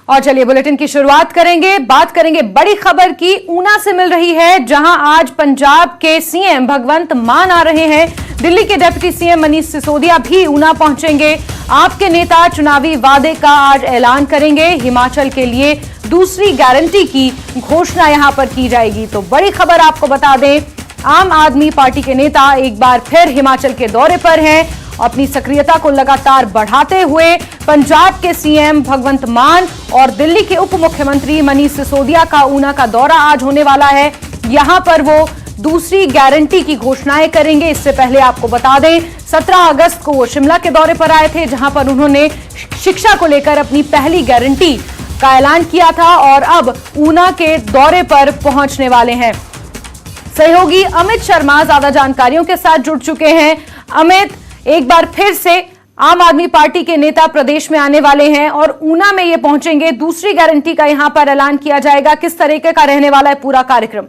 और चलिए बुलेटिन की शुरुआत करेंगे। बात करेंगे बड़ी खबर की। ऊना से मिल रही है, जहां आज पंजाब के सीएम भगवंत मान आ रहे हैं। दिल्ली के डिप्टी सीएम मनीष सिसोदिया भी ऊना पहुंचेंगे। आपके नेता चुनावी वादे का आज ऐलान करेंगे। हिमाचल के लिए दूसरी गारंटी की घोषणा यहां पर की जाएगी। तो बड़ी खबर आपको बता दें, आम आदमी पार्टी के नेता एक बार फिर हिमाचल के दौरे पर हैं। अपनी सक्रियता को लगातार बढ़ाते हुए पंजाब के सीएम भगवंत मान और दिल्ली के उप मुख्यमंत्री मनीष सिसोदिया का ऊना का दौरा आज होने वाला है। यहां पर वो दूसरी गारंटी की घोषणाएं करेंगे। इससे पहले आपको बता दें, 17 अगस्त को वो शिमला के दौरे पर आए थे, जहां पर उन्होंने शिक्षा को लेकर अपनी पहली गारंटी का ऐलान किया था और अब ऊना के दौरे पर पहुंचने वाले हैं। सहयोगी अमित शर्मा ज्यादा जानकारियों के साथ जुड़ चुके हैं। अमित, एक बार फिर से आम आदमी पार्टी के नेता प्रदेश में आने वाले हैं और ऊना में ये पहुंचेंगे। दूसरी गारंटी का यहां पर ऐलान किया जाएगा। किस तरीके का रहने वाला है पूरा कार्यक्रम?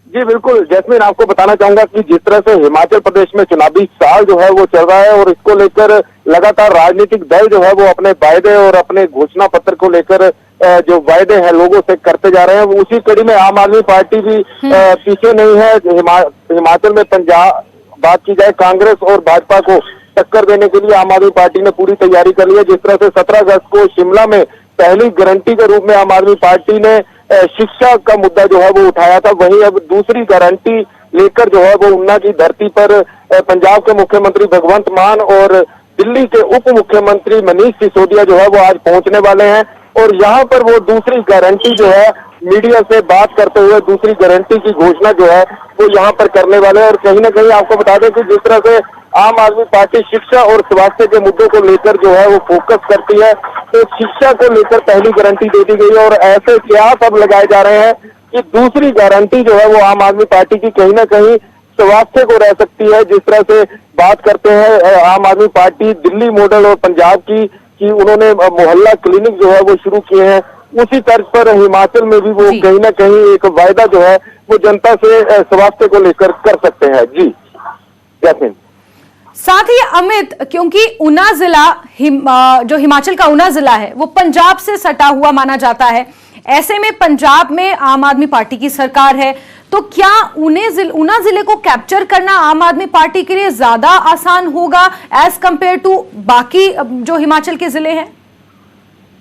जी बिल्कुल जैस्मिन, आपको बताना चाहूंगा कि जिस तरह से हिमाचल प्रदेश में चुनावी साल जो है वो चल रहा है और इसको लेकर लगातार राजनीतिक दल जो है वो अपने वायदे और अपने घोषणा पत्र को लेकर जो वायदे हैं लोगों से करते जा रहे हैं, वो उसी कड़ी में आम आदमी पार्टी भी पीछे नहीं है। हिमाचल में पंजाब बात की जाए, कांग्रेस और भाजपा को टक्कर देने के लिए आम आदमी पार्टी ने पूरी तैयारी कर ली है। जिस तरह से 17 अगस्त को शिमला में पहली गारंटी के रूप में आम आदमी पार्टी ने शिक्षा का मुद्दा जो है वो उठाया था, वहीं अब दूसरी गारंटी लेकर जो है वो ऊना की धरती पर पंजाब के मुख्यमंत्री भगवंत मान और दिल्ली के उप मुख्यमंत्री मनीष सिसोदिया जो है वो आज पहुंचने वाले हैं। और यहाँ पर वो दूसरी गारंटी जो है मीडिया से बात करते हुए दूसरी गारंटी की घोषणा जो है वो यहाँ पर करने वाले हैं। और कहीं ना कहीं आपको बता दें कि जिस तरह से आम आदमी पार्टी शिक्षा और स्वास्थ्य के मुद्दों को लेकर जो है वो फोकस करती है, तो शिक्षा को लेकर पहली गारंटी दे दी गई है। और ऐसे प्रयास अब लगाए जा रहे हैं कि दूसरी गारंटी जो है वो आम आदमी पार्टी की कहीं ना कहीं स्वास्थ्य को रह सकती है। जिस तरह से बात करते हैं आम आदमी पार्टी दिल्ली मॉडल और पंजाब की कि उन्होंने मोहल्ला क्लिनिक जो है वो शुरू किए हैं, उसी तर्ज पर हिमाचल में भी वो कहीं ना कहीं एक वायदा जो है वो जनता से स्वास्थ्य को लेकर कर सकते हैं। जी जैस्मिन, साथ ही अमित, क्योंकि ऊना जिला जो हिमाचल का ऊना जिला है वो पंजाब से सटा हुआ माना जाता है, ऐसे में पंजाब में आम आदमी पार्टी की सरकार है, तो क्या ऊना जिले को कैप्चर करना आम आदमी पार्टी के लिए ज्यादा आसान होगा एज कंपेयर टू बाकी जो हिमाचल के जिले हैं?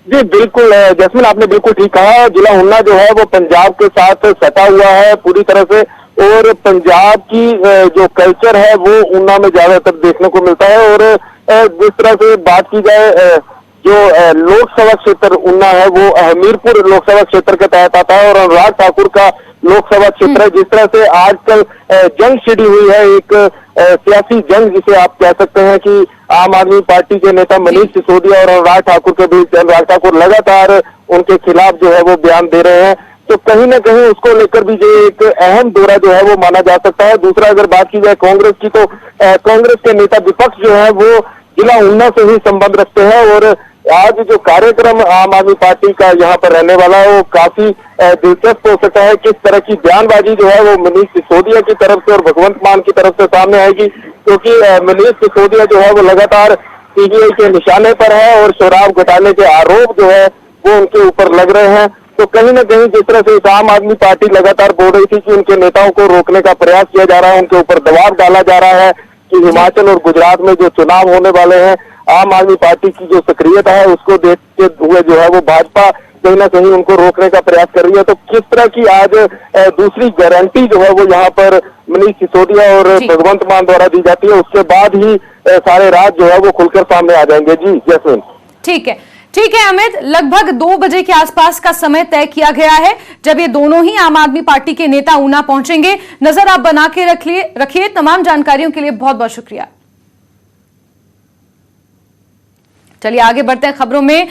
जी बिल्कुल जैस्मिन, आपने बिल्कुल ठीक कहा। जिला ऊना जो है वो पंजाब के साथ सटा हुआ है पूरी तरह से, और पंजाब की जो कल्चर है वो ऊना में ज्यादातर देखने को मिलता है। और जिस तरह से बात की जाए जो लोकसभा क्षेत्र ऊना है वो हमीरपुर लोकसभा क्षेत्र के तहत आता है और अनुराग ठाकुर का लोकसभा क्षेत्र है। जिस तरह से आजकल जंग छिड़ी हुई है, एक सियासी जंग जिसे आप कह सकते हैं कि आम आदमी पार्टी के नेता मनीष सिसोदिया और अनुराग ठाकुर के बीच अनुराग ठाकुर लगातार उनके खिलाफ जो है वो बयान दे रहे हैं, तो कहीं ना कहीं उसको लेकर भी जो एक अहम दौरा जो है वो माना जा सकता है। दूसरा अगर बात की जाए कांग्रेस की, तो कांग्रेस के नेता विपक्ष जो है वो जिला ऊना से ही संबंध रखते हैं। और आज जो कार्यक्रम आम आदमी पार्टी का यहाँ पर रहने वाला है वो काफी दिलचस्प हो सकता है। किस तरह की बयानबाजी जो है वो मनीष सिसोदिया की तरफ से और भगवंत मान की तरफ से सामने आएगी, क्योंकि मनीष सिसोदिया जो है वो लगातार सीबीआई के निशाने पर है और शराब घोटाले के आरोप जो है वो उनके ऊपर लग रहे हैं। तो कहीं ना कहीं जिस तरह से आम आदमी पार्टी लगातार बोल रही थी कि उनके नेताओं को रोकने का प्रयास किया जा रहा है, उनके ऊपर दबाव डाला जा रहा है कि हिमाचल और गुजरात में जो चुनाव होने वाले हैं, आम आदमी पार्टी की जो सक्रियता है उसको देखते हुए जो है वो भाजपा कहीं ना कहीं उनको रोकने का प्रयास कर रही है। तो किस तरह की आज दूसरी गारंटी जो है वो यहाँ पर मनीष सिसोदिया और भगवंत मान द्वारा दी जाती है, उसके बाद ही सारे राज जो है वो खुलकर सामने आ जाएंगे। जी जैस्मिन, ठीक है अमित, लगभग 2 बजे के आसपास का समय तय किया गया है जब ये दोनों ही आम आदमी पार्टी के नेता ऊना पहुंचेंगे। नजर आप बना के रखिए। तमाम जानकारियों के लिए बहुत बहुत शुक्रिया। चलिए आगे बढ़ते हैं खबरों में।